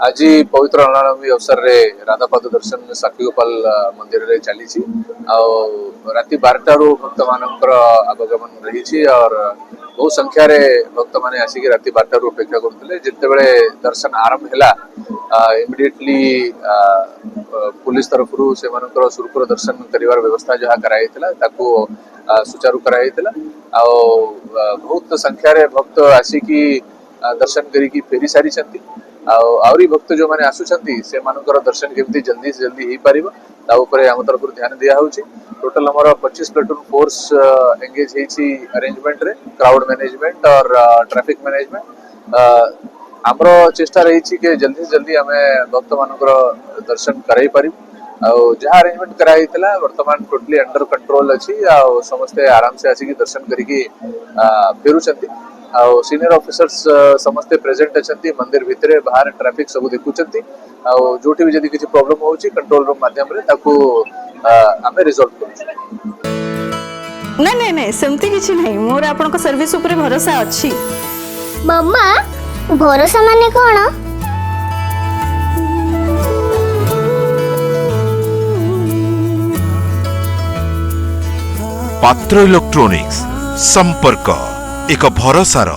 आज पवित्र अनानवी अवसर रे राधापाद दर्शन साक्षी गोपाल मंदिर रे चली राति 12 भक्त मानकर आवागमन रही और बहु संख्या रे भक्त माने आसिक राति 12 अपेक्षा करते जिते दर्शन आरंभ है इमिडिएटली पुलिस तरफ से सुरखुर दर्शन कर व्यवस्था जहाँ कराई सुचारू कराई बहुत संख्या रे भक्त आसिक दर्शन करी फेरी सारी आहरी भक्त जो मैंने आसुचंती से मानकर दर्शन केमती जल्दी से जल्दी हो पारिबो ता ऊपर आम तरफ ध्यान दिया होची। टोटल हमर 25 प्लेटून फोर्स एंगेज हेची अरेंजमेंट रे क्राउड मैनेजमेंट और ट्रैफिक मैनेजमेंट हमरो चेष्टा रही छी के जल्दी से जल्दी हमें भक्त मानकर दर्शन कराई पारिबो आ जहाँ अरेंजमेंट कराइतला वर्तमान टोटली अंडर कंट्रोल अछि आ समस्ते आराम से आसी दर्शन करिकी फेरुचंती सीनियर ऑफिसर्स समस्ते प्रेजेंट अच्छी मंदिर भितर बाहर ट्रैफिक सब देखुंती जो भी जदि किसी प्रॉब्लम होची कंट्रोल रूम माध्यम रे ताकू आमे रिजॉल्व करू। नहीं नहीं नहीं सेमती किछि नहीं मोर आपन को सर्विस ऊपर भरोसा अछि। मम्मा भरोसा माने कोन? पात्र इलेक्ट्रॉनिक्स संपर्क एक भरोसार